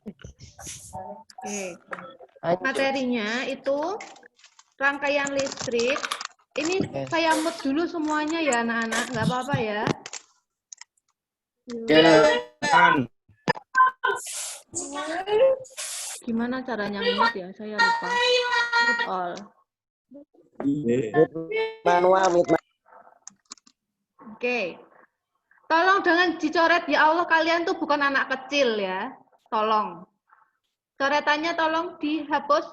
Oke. Materinya itu rangkaian listrik. Ini saya mute dulu semuanya ya anak-anak, nggak apa-apa ya. Gimana caranya mute ya? Saya lupa. Mute all. Manual, Oke. Tolong jangan dicoret ya Allah, kalian tuh bukan anak kecil ya. Tolong. Coretannya tolong dihapus.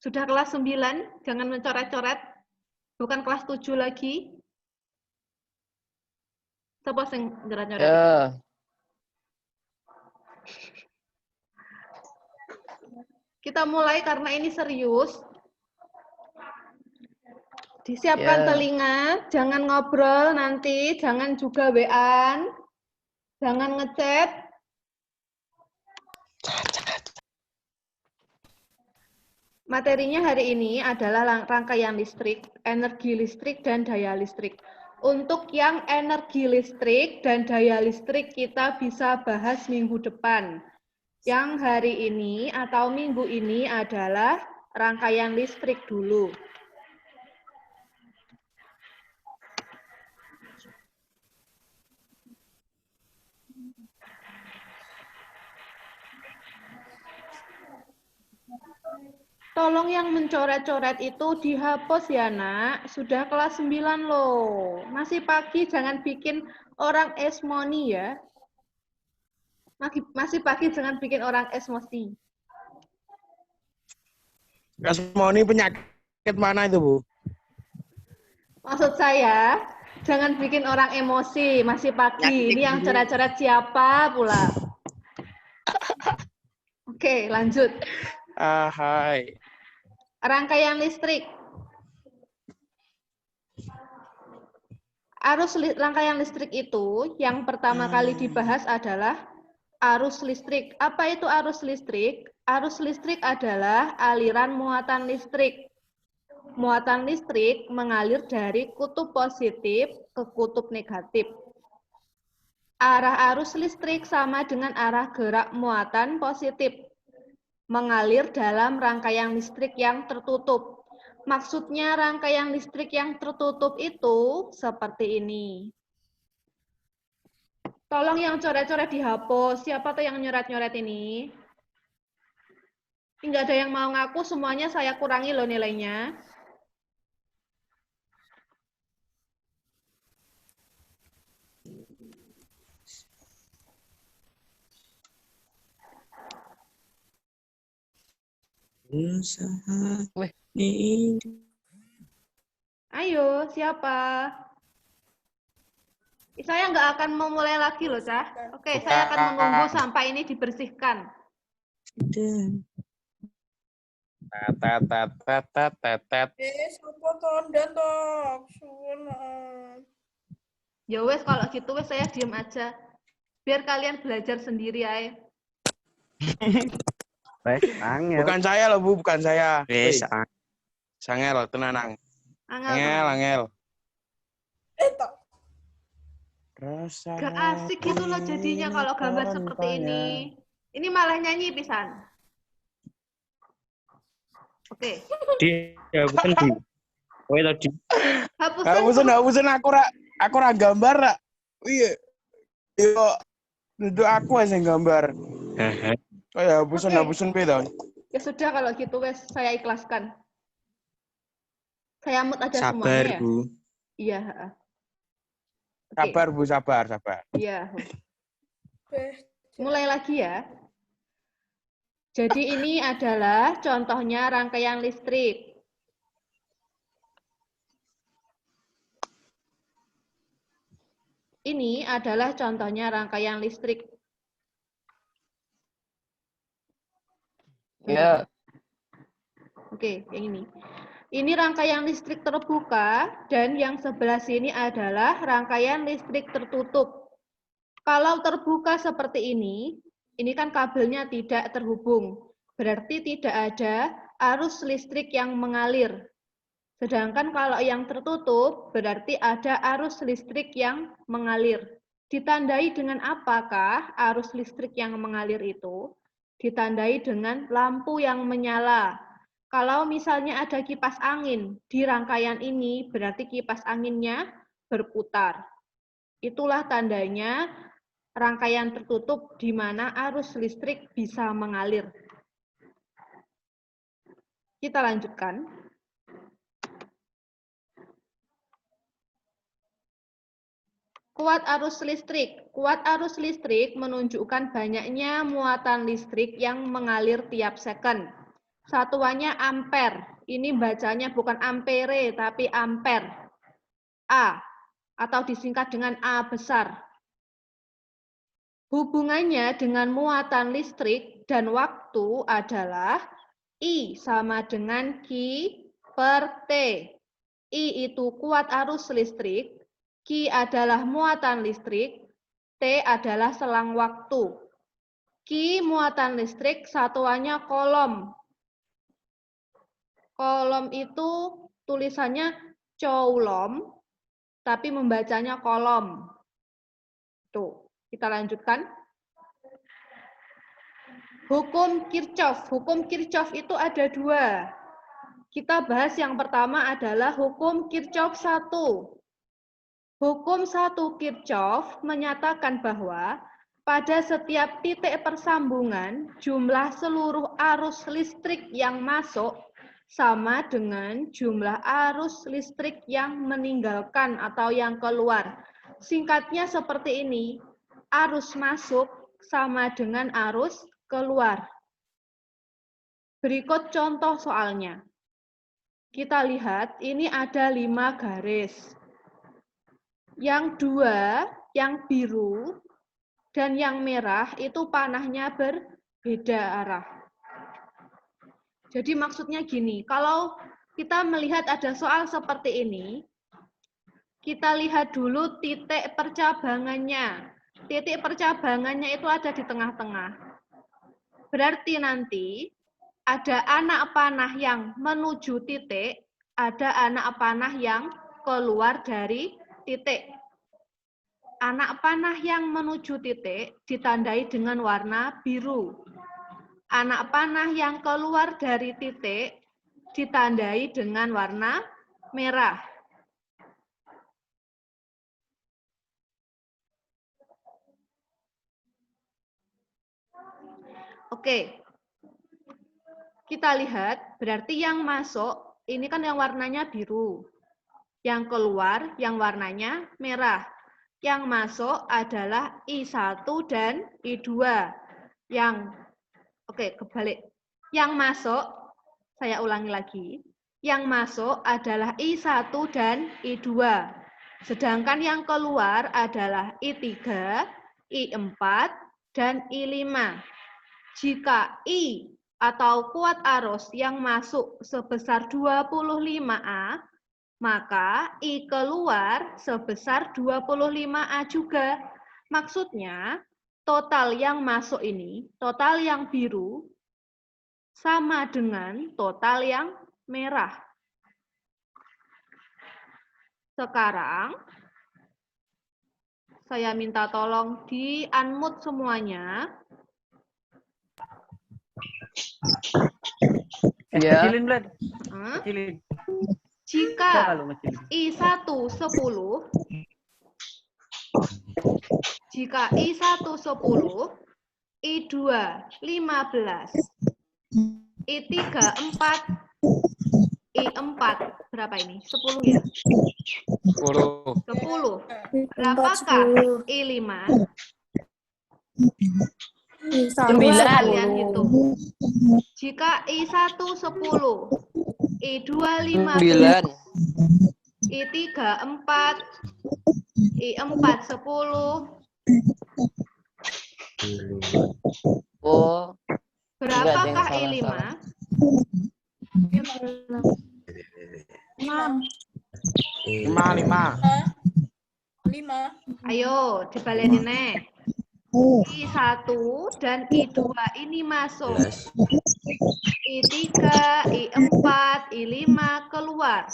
Sudah kelas 9, jangan mencoret-coret. Bukan kelas 7 lagi. Coba yang nyoret-nyoret. Kita mulai karena ini serius. Disiapkan telinga, jangan ngobrol nanti, jangan juga WA-an, jangan ngechat. Materinya hari ini adalah rangkaian listrik, energi listrik, dan daya listrik. Untuk yang energi listrik dan daya listrik kita bisa bahas minggu depan. Yang hari ini atau minggu ini adalah rangkaian listrik dulu. Tolong yang mencoret-coret itu dihapus ya nak. Sudah kelas 9 loh. Masih pagi jangan bikin orang esmoni ya. Masih pagi jangan bikin orang esmosi. Esmoni penyakit mana itu, Bu? Maksud saya, jangan bikin orang emosi. Masih pagi. Ini yang coret-coret siapa pula? Oke, lanjut. Hai. Rangkaian listrik. Rangkaian listrik itu yang pertama kali dibahas adalah arus listrik. Apa itu arus listrik? Arus listrik adalah aliran muatan listrik. Muatan listrik mengalir dari kutub positif ke kutub negatif. Arah arus listrik sama dengan arah gerak muatan positif. Mengalir dalam rangkaian listrik yang tertutup. Maksudnya rangkaian listrik yang tertutup itu seperti ini. Tolong yang coret-coret dihapus. Siapa tuh yang nyoret-nyoret ini? Nggak ada yang mau ngaku, semuanya saya kurangi loh nilainya. Ayo, siapa? Saya nggak akan memulai lagi loh, Cah. Oke, saya akan menunggu sampai ini dibersihkan. Ya wes, kalau gitu wes saya diem aja. Biar kalian belajar sendiri aja. Bukan saya loh, Bu, bukan saya. Sangel, tenang. Angel. Gak asik gitu loh jadinya kalau gambar seperti ini. Ini malah nyanyi pisan. Oke. Bukan di. Oh, tadi. Hapusin aku ra gambar ra. Iya. Yo, duduk aku aja yang gambar. Oh ya, hapusin beda. Ya sudah kalau gitu wes saya ikhlaskan. Saya mute aja semuanya ya. Bu. Iya, Sabar, Bu, sabar. Iya. Mulai lagi ya. Jadi ini adalah contohnya rangkaian listrik. Ini adalah contohnya rangkaian listrik. Ya. Oke, yang ini. Ini rangkaian listrik terbuka dan yang sebelah sini adalah rangkaian listrik tertutup. Kalau terbuka seperti ini kan kabelnya tidak terhubung. Berarti tidak ada arus listrik yang mengalir. Sedangkan kalau yang tertutup berarti ada arus listrik yang mengalir. Ditandai dengan apakah arus listrik yang mengalir itu? ditandai dengan lampu yang menyala. Kalau misalnya ada kipas angin di rangkaian ini, berarti kipas anginnya berputar. Itulah tandanya rangkaian tertutup di mana arus listrik bisa mengalir. Kita lanjutkan. Kuat arus listrik. Kuat arus listrik menunjukkan banyaknya muatan listrik yang mengalir tiap second. Satuannya ampere. Ini bacanya bukan ampere, tapi ampere. A, atau disingkat dengan A besar. Hubungannya dengan muatan listrik dan waktu adalah I sama dengan Q per T. I itu kuat arus listrik, Q adalah muatan listrik, T adalah selang waktu. Q muatan listrik satuannya kolom. Kolom itu tulisannya coulomb, tapi membacanya kolom. Tuh, kita lanjutkan. Hukum Kirchhoff. Hukum Kirchhoff itu ada dua. Kita bahas yang pertama adalah hukum Kirchhoff 1. Hukum 1 Kirchhoff menyatakan bahwa pada setiap titik persambungan, jumlah seluruh arus listrik yang masuk sama dengan jumlah arus listrik yang meninggalkan atau yang keluar. Singkatnya seperti ini, arus masuk sama dengan arus keluar. Berikut contoh soalnya. Kita lihat, ini ada 5 garis. Yang 2, yang biru, dan yang merah itu panahnya berbeda arah. Jadi maksudnya gini, kalau kita melihat ada soal seperti ini, kita lihat dulu titik percabangannya. Titik percabangannya itu ada di tengah-tengah. Berarti nanti ada anak panah yang menuju titik, ada anak panah yang keluar dari titik. Anak panah yang menuju titik ditandai dengan warna biru. Anak panah yang keluar dari titik ditandai dengan warna merah. Oke. Kita lihat, berarti yang masuk, ini kan yang warnanya biru. Yang keluar, yang warnanya merah. Yang masuk adalah I1 dan I2. Oke, kebalik. Yang masuk, saya ulangi lagi. Yang masuk adalah I1 dan I2. Sedangkan yang keluar adalah I3, I4, dan I5. Jika I atau kuat arus yang masuk sebesar 25A, maka I keluar sebesar 25A juga. Maksudnya, total yang masuk ini, total yang biru, sama dengan total yang merah. Sekarang, saya minta tolong di-unmute semuanya. Ya. Jika I1 10, jika I1 10, I2 15, I3 4, I4 berapa ini? 10 ya? 10. Berapakah I5? 9. Kalian hitung. Jika I1 10, I2 15, I3 4, I4 10. Oh. Berapakah I5? 5. Ayo, dibalenin nih. I1 dan I2 ini masuk. I3, I4, I5 keluar.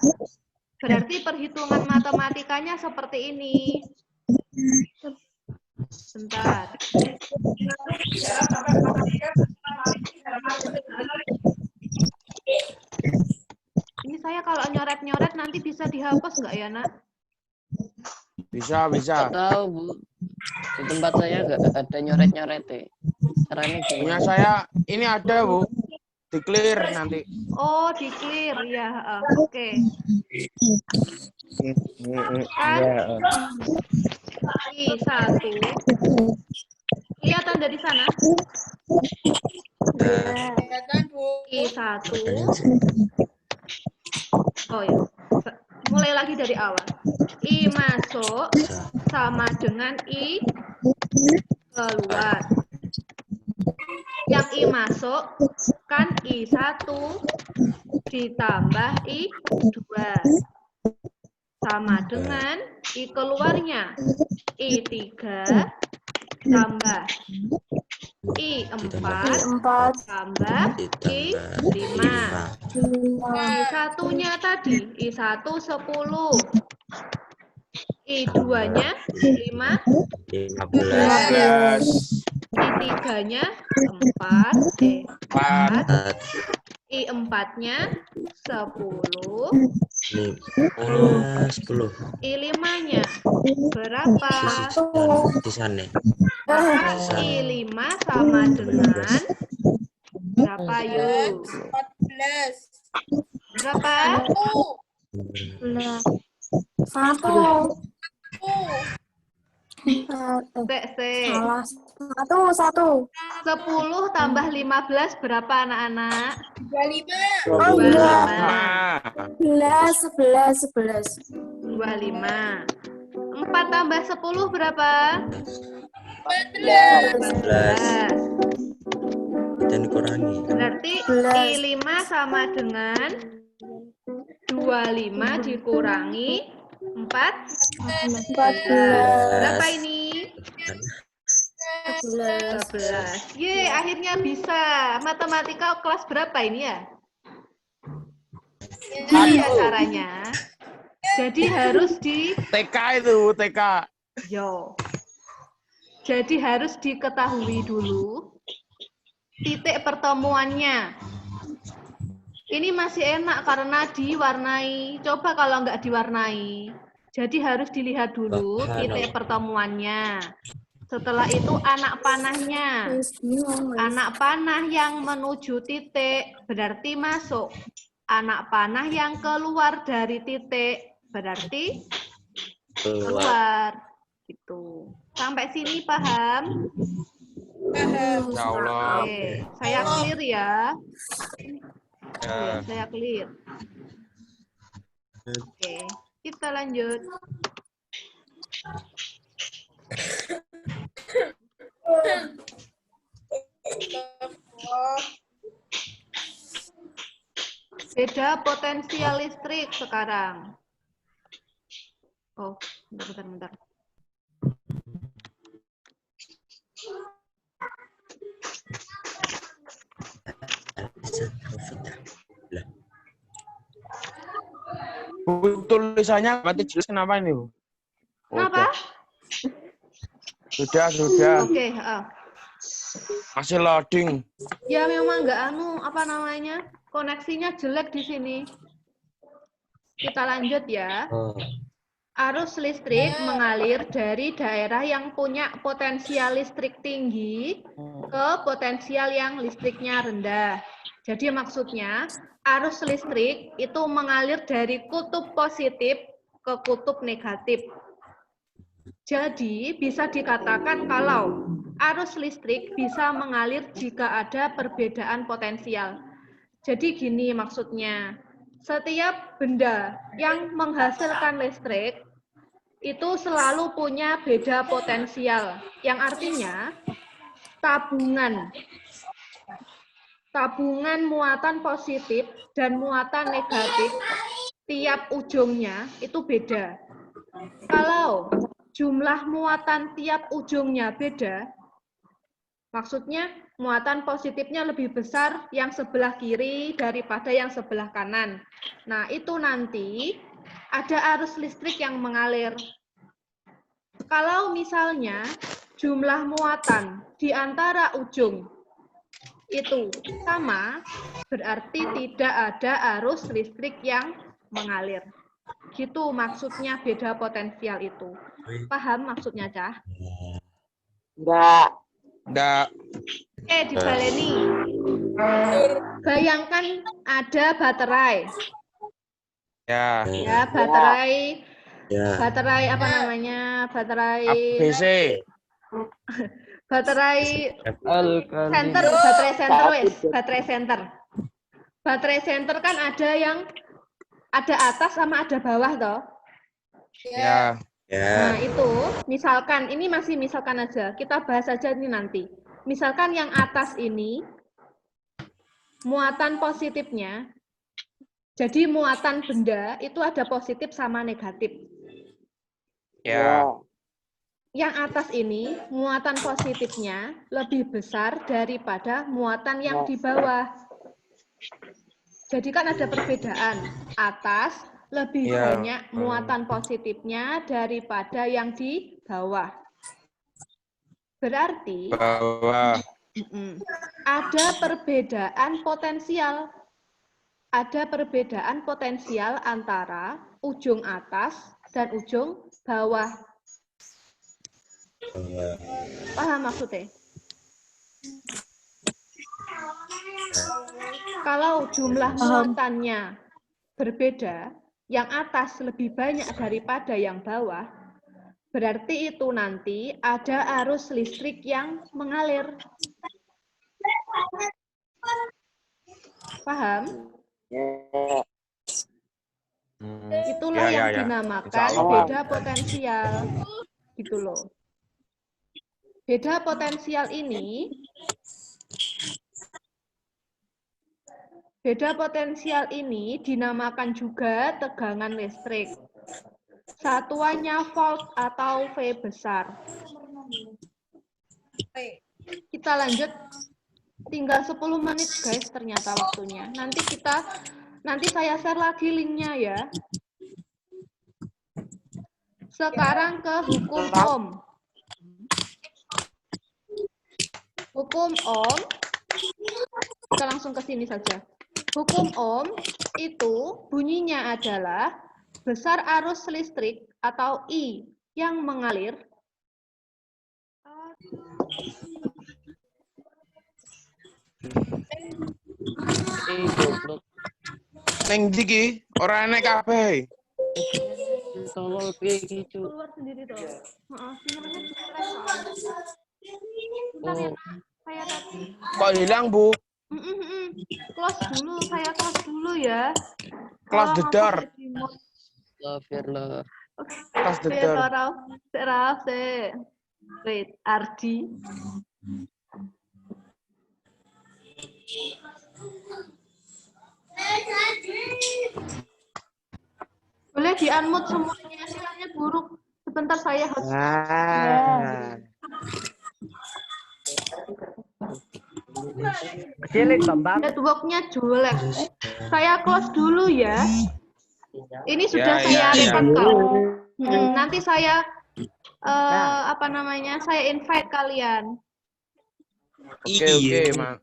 Berarti perhitungan matematikanya seperti ini. Bentar. Ini saya kalau nyoret-nyoret nanti bisa dihapus nggak ya, Nak? Bisa. Nggak tahu, Bu. Di tempat saya nggak ada nyoret-nyoret. Caranya Punya gimana? saya ini ada, Bu. Di clear nanti. Oh, di clear ya. Oke. Kan Iya. I1 kelihatan dari sana? I1. Oh ya. Mulai lagi dari awal. I masuk sama dengan I keluar. Yang I masuk kan I1 ditambah I2 sama dengan I keluarnya I3 tambah I4 tambah I5. I1-nya tadi I1 10. I2-nya 15. 15. I3-nya 4. I4-nya 10. 10. I5-nya berapa? Di sana. I5 sama dengan berapa yuk? 14. Berapa? 1. Satu. 10 tambah 15 berapa anak-anak? 25. 25. 25. 4 tambah 10 berapa? 14. Dan dikurangi. Berarti I5 sama dengan 25 dikurangi 14. Berapa ini? 11. Ye, akhirnya bisa. Matematika kelas berapa ini ya? Ini ya caranya. Jadi harus di TK itu, TK. Jadi harus diketahui dulu titik pertemuannya. Ini masih enak karena diwarnai. Coba kalau nggak diwarnai. Jadi harus dilihat dulu titik pertemuannya. Setelah itu anak panahnya. Anak panah yang menuju titik berarti masuk. Anak panah yang keluar dari titik berarti keluar. Gitu. Sampai sini paham? Ya Allah. Oke, saya clear ya. Ya. Saya clear. Oke, kita lanjut. Beda potensial listrik sekarang. Oh, bentar. Bu, tulisannya berarti jelas kenapa ini, Bu? Kenapa? Sudah. Oke, Masih loading. ya memang nggak apa namanya, koneksinya jelek di sini. Kita lanjut ya. Arus listrik mengalir dari daerah yang punya potensial listrik tinggi ke potensial yang listriknya rendah. Jadi maksudnya arus listrik itu mengalir dari kutub positif ke kutub negatif. Jadi bisa dikatakan kalau arus listrik bisa mengalir jika ada perbedaan potensial. Jadi gini maksudnya, setiap benda yang menghasilkan listrik itu selalu punya beda potensial, yang artinya tabungan muatan positif dan muatan negatif tiap ujungnya itu beda. Kalau jumlah muatan tiap ujungnya beda, maksudnya muatan positifnya lebih besar yang sebelah kiri daripada yang sebelah kanan. Nah, itu nanti ada arus listrik yang mengalir. Kalau misalnya jumlah muatan di antara ujung itu sama, berarti tidak ada arus listrik yang mengalir. Gitu maksudnya beda potensial itu. Paham maksudnya, Cah? Nggak. Oke, dibaleni. Bayangkan ada baterai. Ya. Ya, baterai Ya. baterai apa namanya? Baterai ABC. baterai Alkali. center, baterai center wes, baterai center. Baterai center kan ada yang ada atas sama ada bawah toh. Ya. Nah, Ya. itu misalkan ini masih misalkan aja. Kita bahas aja ini nanti. Misalkan yang atas ini muatan positifnya. Jadi muatan benda itu ada positif sama negatif. Ya. Yang atas ini muatan positifnya lebih besar daripada muatan yang di bawah. Jadi kan ada perbedaan. Atas lebih Ya. banyak muatan positifnya daripada yang di bawah. Berarti Bawah. ada perbedaan potensial. Ada perbedaan potensial antara ujung atas dan ujung bawah. Paham maksudnya? Kalau jumlah muatannya berbeda, yang atas lebih banyak daripada yang bawah, berarti itu nanti ada arus listrik yang mengalir. Paham? Itulah Ya, yang ya, ya. dinamakan Insya Allah. beda potensial. Gitu loh. Beda potensial ini dinamakan juga tegangan listrik. Satuannya volt atau V besar. Kita lanjut. Tinggal 10 menit guys ternyata waktunya. Nanti saya share lagi linknya ya. Sekarang ke hukum Ohm. Hukum Ohm, kita langsung ke sini saja. Hukum Ohm itu bunyinya adalah besar arus listrik atau I yang mengalir Goblok. Neng Jiki, orang naik kabeh. Tolol piye iki, Cuk. keluar sendiri toh. Heeh, sinyalnya jelek soalnya. Bentar ya, Oh. saya tadi. Kok hilang, Bu? Close dulu, saya close dulu ya. Close the door. Astagfirullah. Close the Oke, door. Raf, wait, Ardi. Boleh di-unmute semuanya, sinyalnya buruk. Sebentar saya harus. Cilik Bambang. Networknya jelek. Saya close dulu ya. Ini sudah saya rekatkan. Nanti saya apa namanya? Saya invite kalian. Oke, Mak.